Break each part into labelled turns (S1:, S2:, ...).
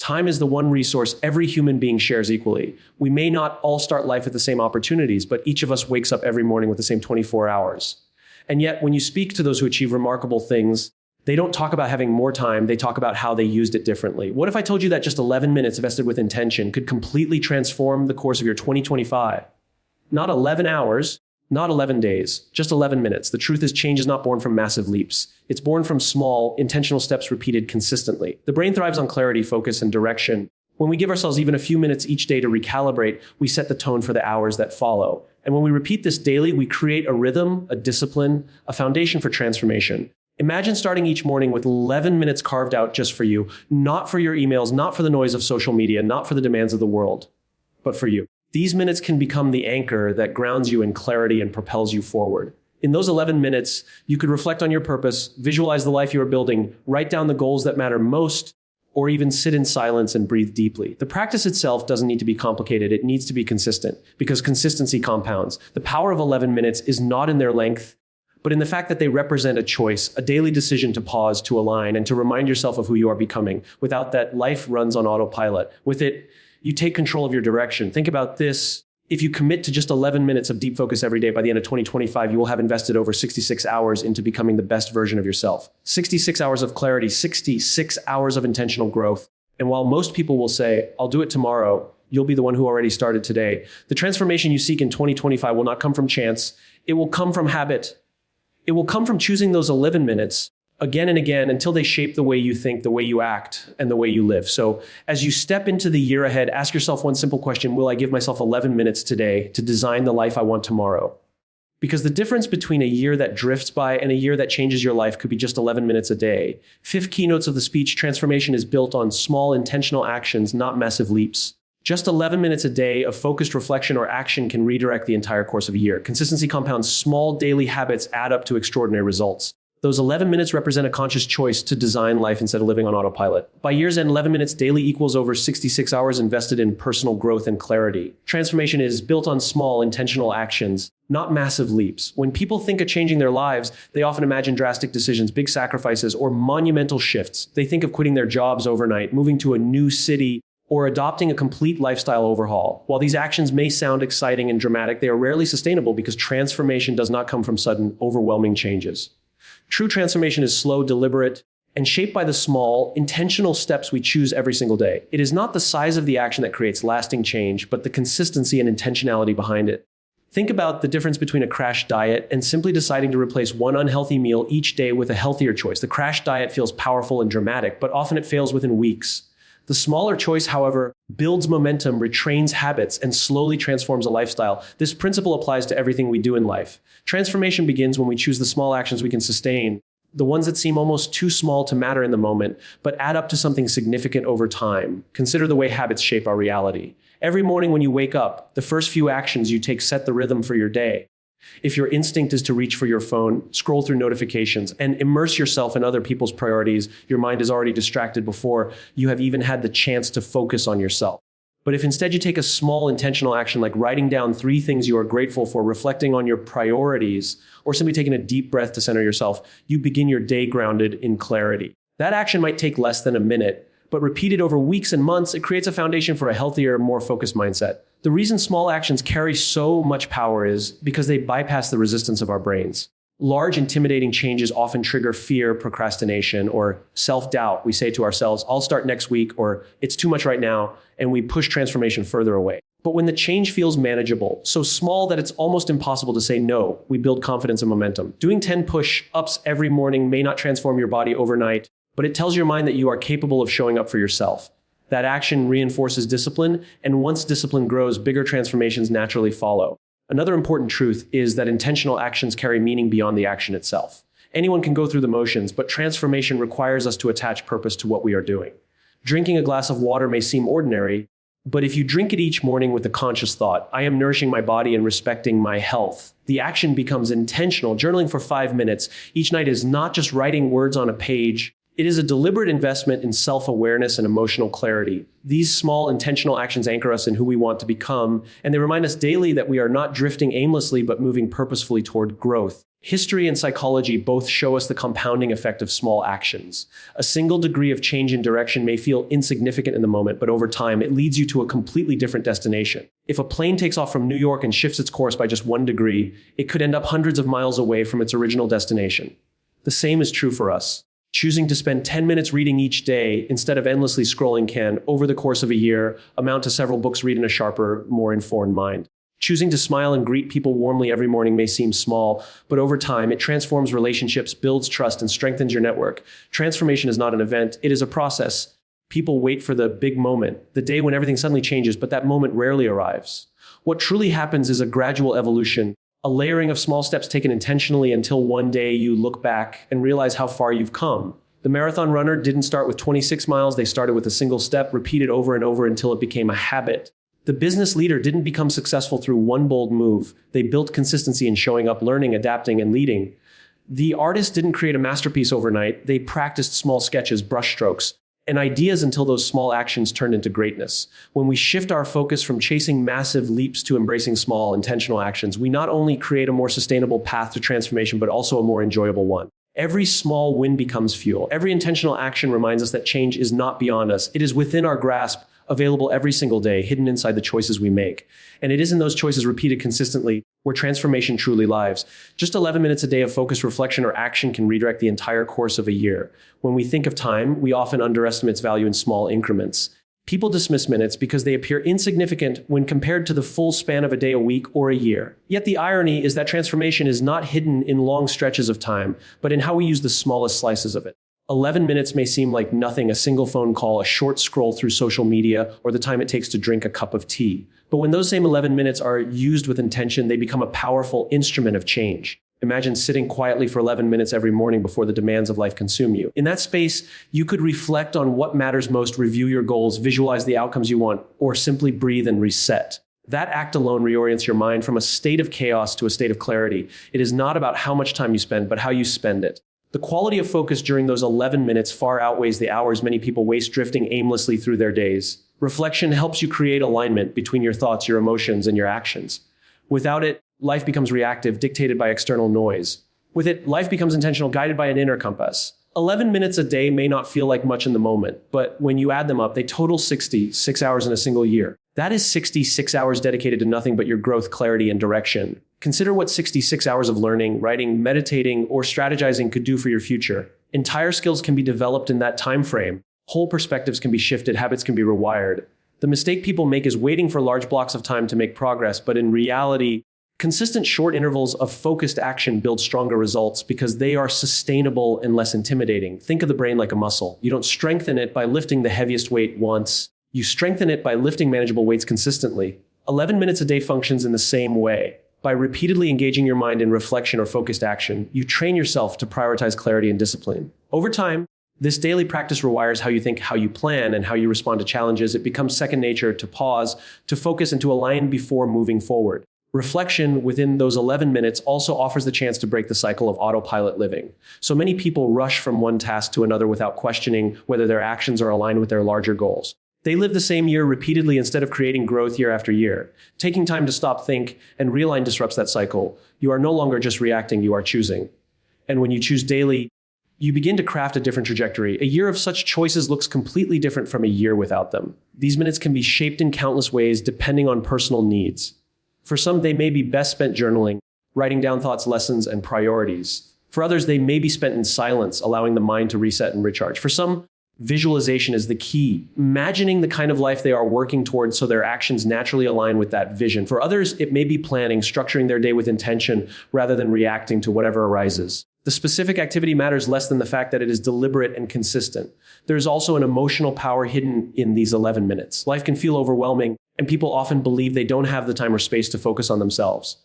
S1: Time is the one resource every human being shares equally. We may not all start life with the same opportunities, but each of us wakes up every morning with the same 24 hours. And yet, when you speak to those who achieve remarkable things, they don't talk about having more time, they talk about how they used it differently. What if I told you that just 11 minutes vested with intention could completely transform the course of your 2025? Not 11 hours, not 11 days, just 11 minutes. The truth is, change is not born from massive leaps. It's born from small, intentional steps repeated consistently. The brain thrives on clarity, focus, and direction. When we give ourselves even a few minutes each day to recalibrate, we set the tone for the hours that follow. And when we repeat this daily, we create a rhythm, a discipline, a foundation for transformation. Imagine starting each morning with 11 minutes carved out just for you, not for your emails, not for the noise of social media, not for the demands of the world, but for you. These minutes can become the anchor that grounds you in clarity and propels you forward. In those 11 minutes, you could reflect on your purpose, visualize the life you are building, write down the goals that matter most, or even sit in silence and breathe deeply. The practice itself doesn't need to be complicated. It needs to be consistent, because consistency compounds. The power of 11 minutes is not in their length, but in the fact that they represent a choice, a daily decision to pause, to align, and to remind yourself of who you are becoming. Without that, life runs on autopilot. With it, you take control of your direction. Think about this. If you commit to just 11 minutes of deep focus every day, by the end of 2025, you will have invested over 66 hours into becoming the best version of yourself. 66 hours of clarity, 66 hours of intentional growth. And while most people will say, I'll do it tomorrow, you'll be the one who already started today. The transformation you seek in 2025 will not come from chance. It will come from habit. It will come from choosing those 11 minutes again and again until they shape the way you think, the way you act, and the way you live. So as you step into the year ahead, ask yourself one simple question: will I give myself 11 minutes today to design the life I want tomorrow? Because the difference between a year that drifts by and a year that changes your life could be just 11 minutes a day. Fifth keynotes of the speech: transformation is built on small intentional actions, not massive leaps. Just 11 minutes a day of focused reflection or action can redirect the entire course of a year. Consistency compounds. Small daily habits add up to extraordinary results. Those 11 minutes represent a conscious choice to design life instead of living on autopilot. By year's end, 11 minutes daily equals over 66 hours invested in personal growth and clarity. Transformation is built on small, intentional actions, not massive leaps. When people think of changing their lives, they often imagine drastic decisions, big sacrifices, or monumental shifts. They think of quitting their jobs overnight, moving to a new city, or adopting a complete lifestyle overhaul. While these actions may sound exciting and dramatic, they are rarely sustainable because transformation does not come from sudden, overwhelming changes. True transformation is slow, deliberate, and shaped by the small, intentional steps we choose every single day. It is not the size of the action that creates lasting change, but the consistency and intentionality behind it. Think about the difference between a crash diet and simply deciding to replace one unhealthy meal each day with a healthier choice. The crash diet feels powerful and dramatic, but often it fails within weeks. The smaller choice, however, builds momentum, retrains habits, and slowly transforms a lifestyle. This principle applies to everything we do in life. Transformation begins when we choose the small actions we can sustain, the ones that seem almost too small to matter in the moment, but add up to something significant over time. Consider the way habits shape our reality. Every morning when you wake up, the first few actions you take set the rhythm for your day. If your instinct is to reach for your phone, scroll through notifications, and immerse yourself in other people's priorities, your mind is already distracted before you have even had the chance to focus on yourself. But if instead you take a small intentional action like writing down 3 things you are grateful for, reflecting on your priorities, or simply taking a deep breath to center yourself, you begin your day grounded in clarity. That action might take less than a minute, but repeated over weeks and months, it creates a foundation for a healthier, more focused mindset. The reason small actions carry so much power is because they bypass the resistance of our brains. Large, intimidating changes often trigger fear, procrastination, or self-doubt. We say to ourselves, I'll start next week, or it's too much right now, and we push transformation further away. But when the change feels manageable, so small that it's almost impossible to say no, we build confidence and momentum. Doing 10 push-ups every morning may not transform your body overnight, but it tells your mind that you are capable of showing up for yourself. That action reinforces discipline, and once discipline grows, bigger transformations naturally follow. Another important truth is that intentional actions carry meaning beyond the action itself. Anyone can go through the motions, but transformation requires us to attach purpose to what we are doing. Drinking a glass of water may seem ordinary, but if you drink it each morning with a conscious thought, I am nourishing my body and respecting my health, the action becomes intentional. Journaling for 5 minutes each night is not just writing words on a page. It is a deliberate investment in self-awareness and emotional clarity. These small intentional actions anchor us in who we want to become, and they remind us daily that we are not drifting aimlessly but moving purposefully toward growth. History and psychology both show us the compounding effect of small actions. A single degree of change in direction may feel insignificant in the moment, but over time, it leads you to a completely different destination. If a plane takes off from New York and shifts its course by just 1 degree, it could end up hundreds of miles away from its original destination. The same is true for us. Choosing to spend 10 minutes reading each day instead of endlessly scrolling can, over the course of a year, amount to several books read in a sharper, more informed mind. Choosing to smile and greet people warmly every morning may seem small, but over time, it transforms relationships, builds trust, and strengthens your network. Transformation is not an event, it is a process. People wait for the big moment, the day when everything suddenly changes, but that moment rarely arrives. What truly happens is a gradual evolution, a layering of small steps taken intentionally until one day you look back and realize how far you've come. The marathon runner didn't start with 26 miles, they started with a single step, repeated over and over until it became a habit. The business leader didn't become successful through one bold move. They built consistency in showing up, learning, adapting, and leading. The artist didn't create a masterpiece overnight. They practiced small sketches, brushstrokes, and ideas until those small actions turned into greatness. When we shift our focus from chasing massive leaps to embracing small, intentional actions, we not only create a more sustainable path to transformation, but also a more enjoyable one. Every small win becomes fuel. Every intentional action reminds us that change is not beyond us. It is within our grasp, available every single day, hidden inside the choices we make. And it is in those choices repeated consistently where transformation truly lives. Just 11 minutes a day of focused reflection or action can redirect the entire course of a year. When we think of time, we often underestimate its value in small increments. People dismiss minutes because they appear insignificant when compared to the full span of a day, a week, or a year. Yet the irony is that transformation is not hidden in long stretches of time, but in how we use the smallest slices of it. 11 minutes may seem like nothing, a single phone call, a short scroll through social media, or the time it takes to drink a cup of tea. But when those same 11 minutes are used with intention, they become a powerful instrument of change. Imagine sitting quietly for 11 minutes every morning before the demands of life consume you. In that space, you could reflect on what matters most, review your goals, visualize the outcomes you want, or simply breathe and reset. That act alone reorients your mind from a state of chaos to a state of clarity. It is not about how much time you spend, but how you spend it. The quality of focus during those 11 minutes far outweighs the hours many people waste drifting aimlessly through their days. Reflection helps you create alignment between your thoughts, your emotions, and your actions. Without it, life becomes reactive, dictated by external noise. With it, life becomes intentional, guided by an inner compass. 11 minutes a day may not feel like much in the moment, but when you add them up, they total 66 hours in a single year. That is 66 hours dedicated to nothing but your growth, clarity, and direction. Consider what 66 hours of learning, writing, meditating, or strategizing could do for your future. Entire skills can be developed in that time frame. Whole perspectives can be shifted, habits can be rewired. The mistake people make is waiting for large blocks of time to make progress, but in reality, consistent short intervals of focused action build stronger results because they are sustainable and less intimidating. Think of the brain like a muscle. You don't strengthen it by lifting the heaviest weight once. You strengthen it by lifting manageable weights consistently. 11 minutes a day functions in the same way. By repeatedly engaging your mind in reflection or focused action, you train yourself to prioritize clarity and discipline. Over time, this daily practice rewires how you think, how you plan, and how you respond to challenges. It becomes second nature to pause, to focus, and to align before moving forward. Reflection within those 11 minutes also offers the chance to break the cycle of autopilot living. So many people rush from one task to another without questioning whether their actions are aligned with their larger goals. They live the same year repeatedly instead of creating growth year after year. Taking time to stop, think, and realign disrupts that cycle. You are no longer just reacting, you are choosing. And when you choose daily, you begin to craft a different trajectory. A year of such choices looks completely different from a year without them. These minutes can be shaped in countless ways depending on personal needs. For some, they may be best spent journaling, writing down thoughts, lessons, and priorities. For others, they may be spent in silence, allowing the mind to reset and recharge. For some, visualization is the key, imagining the kind of life they are working towards so their actions naturally align with that vision. For others, it may be planning, structuring their day with intention rather than reacting to whatever arises. The specific activity matters less than the fact that it is deliberate and consistent. There is also an emotional power hidden in these 11 minutes. Life can feel overwhelming, and people often believe they don't have the time or space to focus on themselves.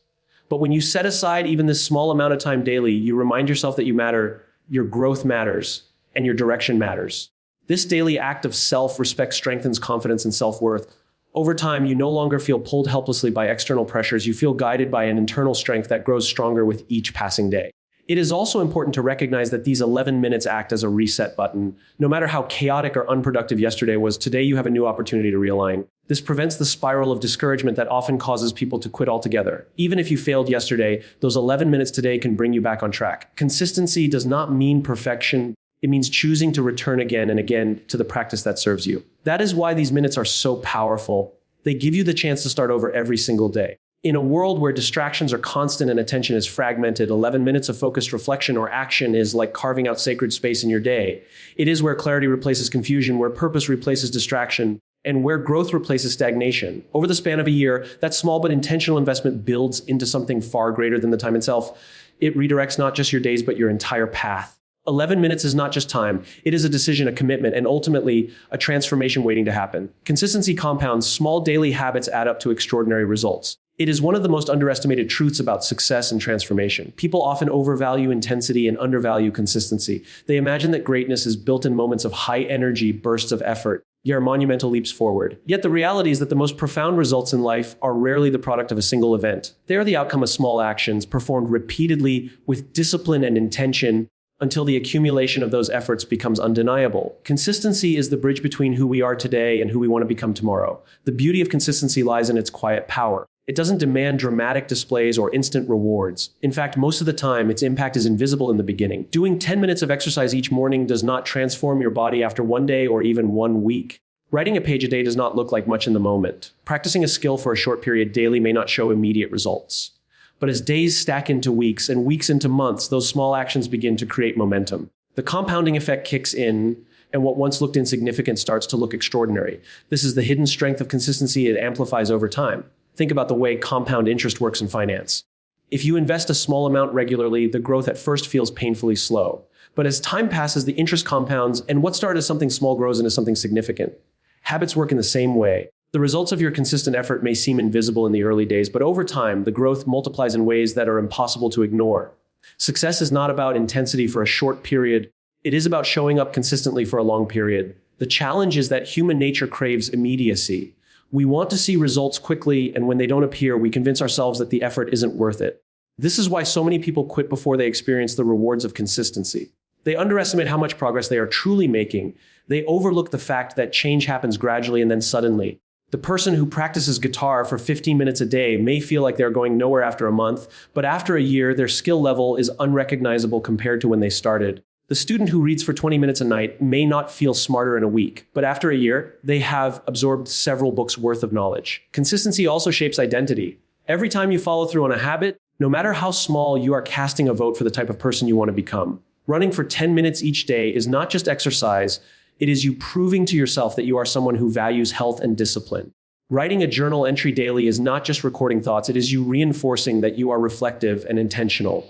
S1: But when you set aside even this small amount of time daily, you remind yourself that you matter, your growth matters, and your direction matters. This daily act of self-respect strengthens confidence and self-worth. Over time, you no longer feel pulled helplessly by external pressures. You feel guided by an internal strength that grows stronger with each passing day. It is also important to recognize that these 11 minutes act as a reset button. No matter how chaotic or unproductive yesterday was, today you have a new opportunity to realign. This prevents the spiral of discouragement that often causes people to quit altogether. Even if you failed yesterday, those 11 minutes today can bring you back on track. Consistency does not mean perfection. It means choosing to return again and again to the practice that serves you. That is why these minutes are so powerful. They give you the chance to start over every single day. In a world where distractions are constant and attention is fragmented, 11 minutes of focused reflection or action is like carving out sacred space in your day. It is where clarity replaces confusion, where purpose replaces distraction, and where growth replaces stagnation. Over the span of a year, that small but intentional investment builds into something far greater than the time itself. It redirects not just your days, but your entire path. 11 minutes is not just time. It is a decision, a commitment, and ultimately a transformation waiting to happen. Consistency compounds. Small daily habits add up to extraordinary results. It is one of the most underestimated truths about success and transformation. People often overvalue intensity and undervalue consistency. They imagine that greatness is built in moments of high energy, bursts of effort, yet monumental leaps forward. Yet the reality is that the most profound results in life are rarely the product of a single event. They are the outcome of small actions performed repeatedly with discipline and intention until the accumulation of those efforts becomes undeniable. Consistency is the bridge between who we are today and who we want to become tomorrow. The beauty of consistency lies in its quiet power. It doesn't demand dramatic displays or instant rewards. In fact, most of the time, its impact is invisible in the beginning. Doing 10 minutes of exercise each morning does not transform your body after one day or even 1 week. Writing a page a day does not look like much in the moment. Practicing a skill for a short period daily may not show immediate results. But as days stack into weeks and weeks into months, those small actions begin to create momentum. The compounding effect kicks in, and what once looked insignificant starts to look extraordinary. This is the hidden strength of consistency. It amplifies over time. Think about the way compound interest works in finance. If you invest a small amount regularly, the growth at first feels painfully slow. But as time passes, the interest compounds, and what started as something small grows into something significant. Habits work in the same way. The results of your consistent effort may seem invisible in the early days, but over time, the growth multiplies in ways that are impossible to ignore. Success is not about intensity for a short period. It is about showing up consistently for a long period. The challenge is that human nature craves immediacy. We want to see results quickly, and when they don't appear, we convince ourselves that the effort isn't worth it. This is why so many people quit before they experience the rewards of consistency. They underestimate how much progress they are truly making. They overlook the fact that change happens gradually and then suddenly. The person who practices guitar for 15 minutes a day may feel like they're going nowhere after a month, but after a year, their skill level is unrecognizable compared to when they started. The student who reads for 20 minutes a night may not feel smarter in a week, but after a year, they have absorbed several books worth of knowledge. Consistency also shapes identity. Every time you follow through on a habit, no matter how small, you are casting a vote for the type of person you want to become. Running for 10 minutes each day is not just exercise. It is you proving to yourself that you are someone who values health and discipline. Writing a journal entry daily is not just recording thoughts. It is you reinforcing that you are reflective and intentional.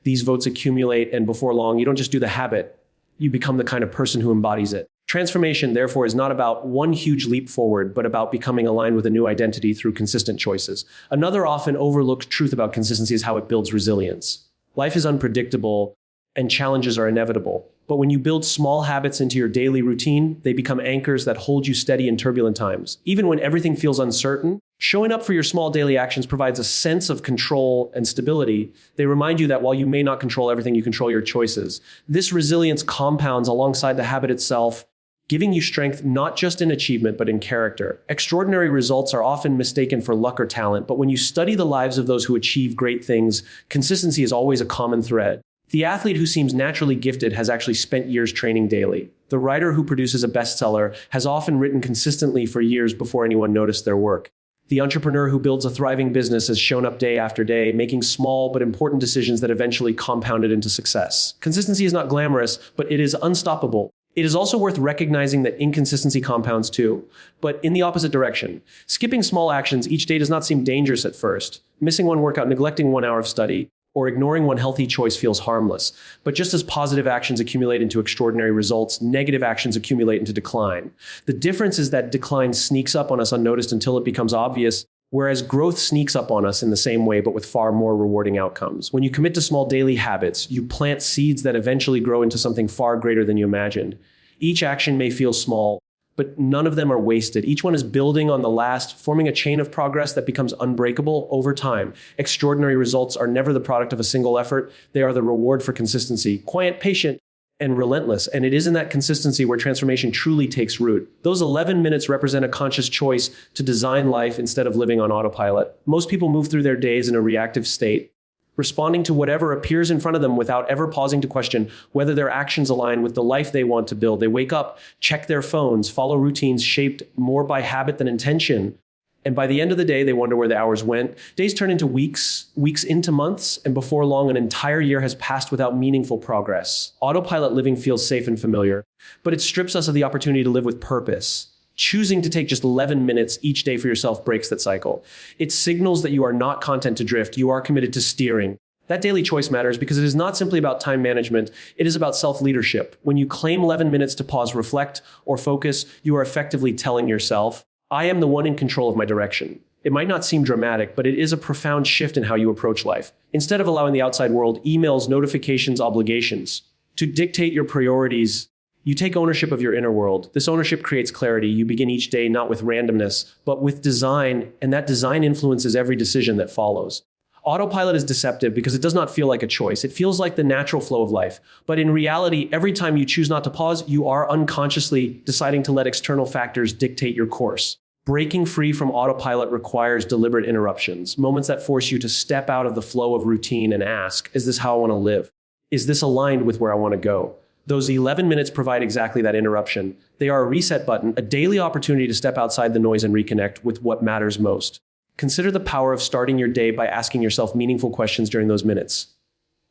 S1: These votes accumulate, and before long, you don't just do the habit. You become the kind of person who embodies it. Transformation, therefore, is not about one huge leap forward, but about becoming aligned with a new identity through consistent choices. Another often overlooked truth about consistency is how it builds resilience. Life is unpredictable, and challenges are inevitable. But when you build small habits into your daily routine, they become anchors that hold you steady in turbulent times. Even when everything feels uncertain, showing up for your small daily actions provides a sense of control and stability. They remind you that while you may not control everything, you control your choices. This resilience compounds alongside the habit itself, giving you strength not just in achievement, but in character. Extraordinary results are often mistaken for luck or talent, but when you study the lives of those who achieve great things, consistency is always a common thread. The athlete who seems naturally gifted has actually spent years training daily. The writer who produces a bestseller has often written consistently for years before anyone noticed their work. The entrepreneur who builds a thriving business has shown up day after day, making small but important decisions that eventually compounded into success. Consistency is not glamorous, but it is unstoppable. It is also worth recognizing that inconsistency compounds too, but in the opposite direction. Skipping small actions each day does not seem dangerous at first. Missing one workout, neglecting 1 hour of study, or ignoring one healthy choice feels harmless. But just as positive actions accumulate into extraordinary results, negative actions accumulate into decline. The difference is that decline sneaks up on us unnoticed until it becomes obvious, whereas growth sneaks up on us in the same way, but with far more rewarding outcomes. When you commit to small daily habits, you plant seeds that eventually grow into something far greater than you imagined. Each action may feel small, but none of them are wasted. Each one is building on the last, forming a chain of progress that becomes unbreakable over time. Extraordinary results are never the product of a single effort. They are the reward for consistency, quiet, patient, and relentless. And it is in that consistency where transformation truly takes root. Those 11 minutes represent a conscious choice to design life instead of living on autopilot. Most people move through their days in a reactive state, responding to whatever appears in front of them without ever pausing to question whether their actions align with the life they want to build. They wake up, check their phones, follow routines shaped more by habit than intention. And by the end of the day, they wonder where the hours went. Days turn into weeks, weeks into months, and before long, an entire year has passed without meaningful progress. Autopilot living feels safe and familiar, but it strips us of the opportunity to live with purpose. Choosing to take just 11 minutes each day for yourself breaks that cycle. It signals that you are not content to drift, you are committed to steering. That daily choice matters because it is not simply about time management, it is about self-leadership. When you claim 11 minutes to pause, reflect, or focus, you are effectively telling yourself, I am the one in control of my direction. It might not seem dramatic, but it is a profound shift in how you approach life. Instead of allowing the outside world, emails, notifications, obligations, to dictate your priorities, you take ownership of your inner world. This ownership creates clarity. You begin each day not with randomness, but with design, and that design influences every decision that follows. Autopilot is deceptive because it does not feel like a choice. It feels like the natural flow of life. But in reality, every time you choose not to pause, you are unconsciously deciding to let external factors dictate your course. Breaking free from autopilot requires deliberate interruptions, moments that force you to step out of the flow of routine and ask, is this how I want to live? Is this aligned with where I want to go? Those 11 minutes provide exactly that interruption. They are a reset button, a daily opportunity to step outside the noise and reconnect with what matters most. Consider the power of starting your day by asking yourself meaningful questions during those minutes.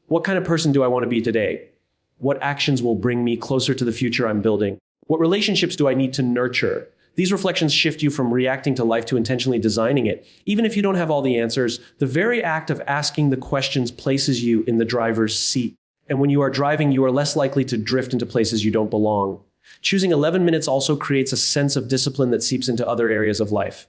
S1: What kind of person do I want to be today? What actions will bring me closer to the future I'm building? What relationships do I need to nurture? These reflections shift you from reacting to life to intentionally designing it. Even if you don't have all the answers, the very act of asking the questions places you in the driver's seat. And when you are driving, you are less likely to drift into places you don't belong. Choosing 11 minutes also creates a sense of discipline that seeps into other areas of life.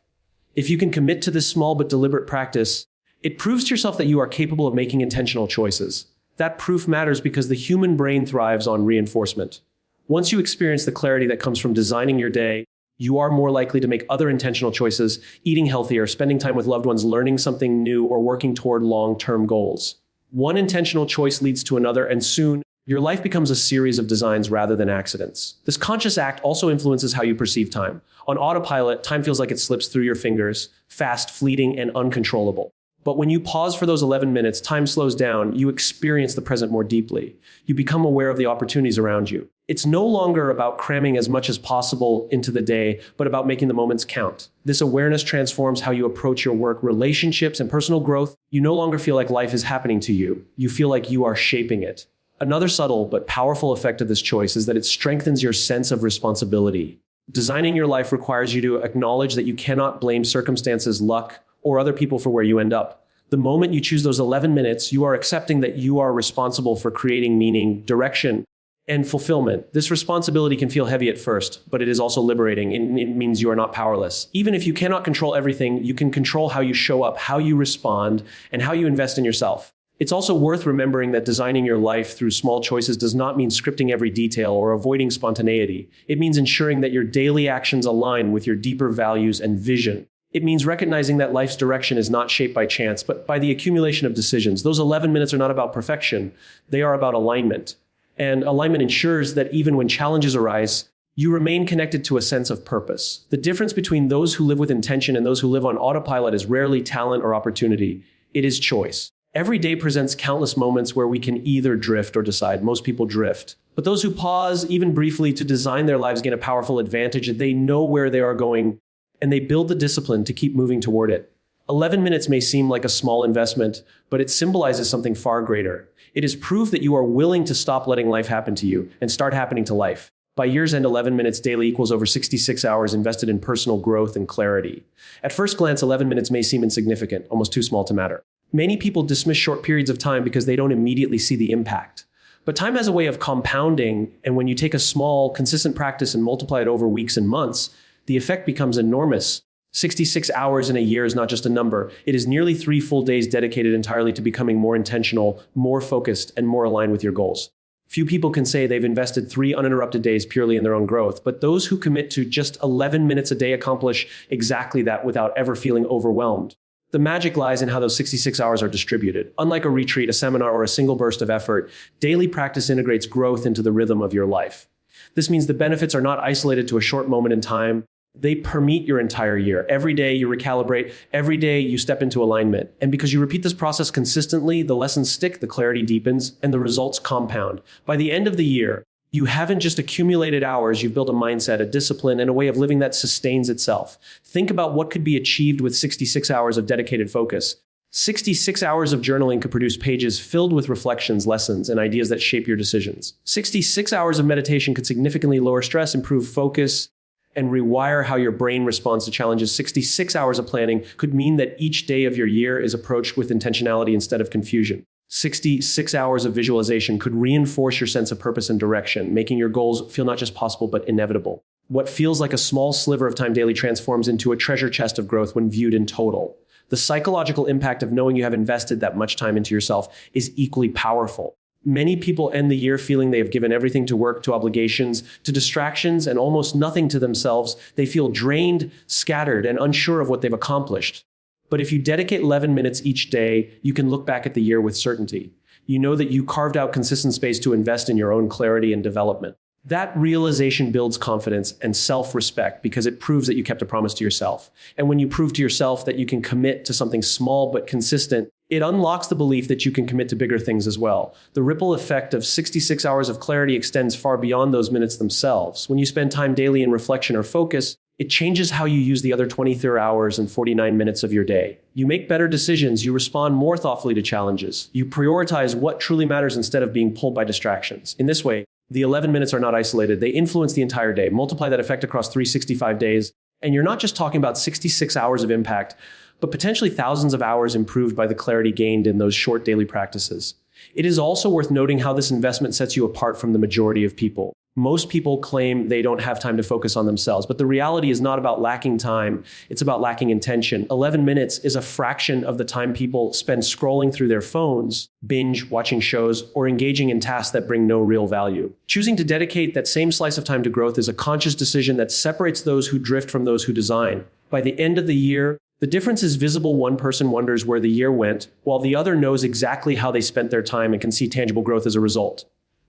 S1: If you can commit to this small but deliberate practice, it proves to yourself that you are capable of making intentional choices. That proof matters because the human brain thrives on reinforcement. Once you experience the clarity that comes from designing your day, you are more likely to make other intentional choices, eating healthier, spending time with loved ones, learning something new, or working toward long-term goals. One intentional choice leads to another, and soon, your life becomes a series of designs rather than accidents. This conscious act also influences how you perceive time. On autopilot, time feels like it slips through your fingers, fast, fleeting, and uncontrollable. But when you pause for those 11 minutes, time slows down, you experience the present more deeply. You become aware of the opportunities around you. It's no longer about cramming as much as possible into the day, but about making the moments count. This awareness transforms how you approach your work, relationships, and personal growth. You no longer feel like life is happening to you. You feel like you are shaping it. Another subtle but powerful effect of this choice is that it strengthens your sense of responsibility. Designing your life requires you to acknowledge that you cannot blame circumstances, luck, or other people for where you end up. The moment you choose those 11 minutes, you are accepting that you are responsible for creating meaning, direction, and fulfillment. This responsibility can feel heavy at first, but it is also liberating. It means you are not powerless. Even if you cannot control everything, you can control how you show up, how you respond, and how you invest in yourself. It's also worth remembering that designing your life through small choices does not mean scripting every detail or avoiding spontaneity. It means ensuring that your daily actions align with your deeper values and vision. It means recognizing that life's direction is not shaped by chance, but by the accumulation of decisions. Those 11 minutes are not about perfection. They are about alignment. And alignment ensures that even when challenges arise, you remain connected to a sense of purpose. The difference between those who live with intention and those who live on autopilot is rarely talent or opportunity. It is choice. Every day presents countless moments where we can either drift or decide. Most people drift. But those who pause, even briefly, to design their lives gain a powerful advantage. They know where they are going, and they build the discipline to keep moving toward it. 11 minutes may seem like a small investment, but it symbolizes something far greater. It is proof that you are willing to stop letting life happen to you and start happening to life. By year's end, 11 minutes daily equals over 66 hours invested in personal growth and clarity. At first glance, 11 minutes may seem insignificant, almost too small to matter. Many people dismiss short periods of time because they don't immediately see the impact. But time has a way of compounding, and when you take a small, consistent practice and multiply it over weeks and months, the effect becomes enormous. 66 hours in a year is not just a number. It is nearly 3 full days dedicated entirely to becoming more intentional, more focused, and more aligned with your goals. Few people can say they've invested 3 uninterrupted days purely in their own growth, but those who commit to just 11 minutes a day accomplish exactly that without ever feeling overwhelmed. The magic lies in how those 66 hours are distributed. Unlike a retreat, a seminar, or a single burst of effort, daily practice integrates growth into the rhythm of your life. This means the benefits are not isolated to a short moment in time. They permeate your entire year. Every day you recalibrate, every day you step into alignment. And because you repeat this process consistently, the lessons stick, the clarity deepens, and the results compound. By the end of the year, you haven't just accumulated hours, you've built a mindset, a discipline, and a way of living that sustains itself. Think about what could be achieved with 66 hours of dedicated focus. 66 hours of journaling could produce pages filled with reflections, lessons, and ideas that shape your decisions. 66 hours of meditation could significantly lower stress, improve focus, and rewire how your brain responds to challenges. 66 hours of planning could mean that each day of your year is approached with intentionality instead of confusion. 66 hours of visualization could reinforce your sense of purpose and direction, making your goals feel not just possible, but inevitable. What feels like a small sliver of time daily transforms into a treasure chest of growth when viewed in total. The psychological impact of knowing you have invested that much time into yourself is equally powerful. Many people end the year feeling they have given everything to work, to obligations, to distractions, and almost nothing to themselves. They feel drained, scattered, and unsure of what they've accomplished. But if you dedicate 11 minutes each day, you can look back at the year with certainty. You know that you carved out consistent space to invest in your own clarity and development. That realization builds confidence and self-respect because it proves that you kept a promise to yourself. And when you prove to yourself that you can commit to something small but consistent, it unlocks the belief that you can commit to bigger things as well. The ripple effect of 66 hours of clarity extends far beyond those minutes themselves. When you spend time daily in reflection or focus, it changes how you use the other 23 hours and 49 minutes of your day. You make better decisions, you respond more thoughtfully to challenges, you prioritize what truly matters instead of being pulled by distractions. In this way, the 11 minutes are not isolated, they influence the entire day. Multiply that effect across 365 days, and you're not just talking about 66 hours of impact, but potentially thousands of hours improved by the clarity gained in those short daily practices. It is also worth noting how this investment sets you apart from the majority of people. Most people claim they don't have time to focus on themselves, but the reality is not about lacking time, it's about lacking intention. 11 minutes is a fraction of the time people spend scrolling through their phones, binge watching shows, or engaging in tasks that bring no real value. Choosing to dedicate that same slice of time to growth is a conscious decision that separates those who drift from those who design. By the end of the year, the difference is visible. One person wonders where the year went, while the other knows exactly how they spent their time and can see tangible growth as a result.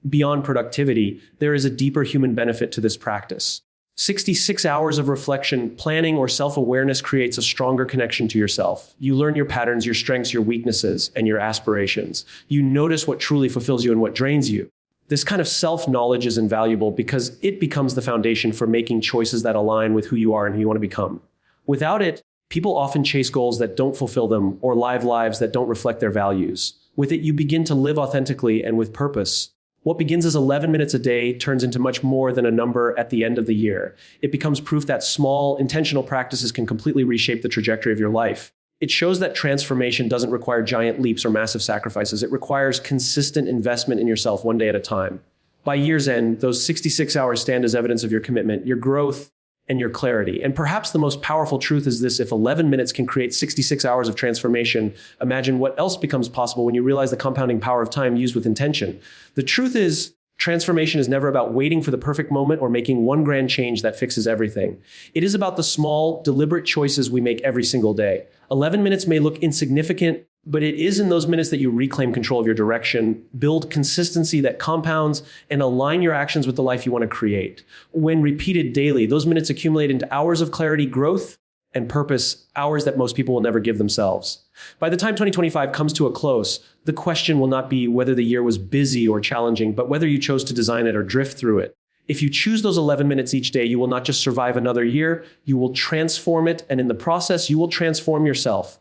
S1: Beyond productivity, there is a deeper human benefit to this practice. 66 hours of reflection, planning, or self-awareness creates a stronger connection to yourself. You learn your patterns, your strengths, your weaknesses, and your aspirations. You notice what truly fulfills you and what drains you. This kind of self-knowledge is invaluable because it becomes the foundation for making choices that align with who you are and who you want to become. Without it, people often chase goals that don't fulfill them or live lives that don't reflect their values. With it, you begin to live authentically and with purpose. What begins as 11 minutes a day turns into much more than a number at the end of the year. It becomes proof that small, intentional practices can completely reshape the trajectory of your life. It shows that transformation doesn't require giant leaps or massive sacrifices. It requires consistent investment in yourself one day at a time. By year's end, those 66 hours stand as evidence of your commitment, your growth, and your clarity. And perhaps the most powerful truth is this: if 11 minutes can create 66 hours of transformation, imagine what else becomes possible when you realize the compounding power of time used with intention. The truth is, transformation is never about waiting for the perfect moment or making one grand change that fixes everything. It is about the small, deliberate choices we make every single day. 11 minutes may look insignificant, but it is in those minutes that you reclaim control of your direction, build consistency that compounds, and align your actions with the life you want to create. When repeated daily, those minutes accumulate into hours of clarity, growth, and purpose, hours that most people will never give themselves. By the time 2025 comes to a close, the question will not be whether the year was busy or challenging, but whether you chose to design it or drift through it. If you choose those 11 minutes each day, you will not just survive another year, you will transform it, and in the process, you will transform yourself.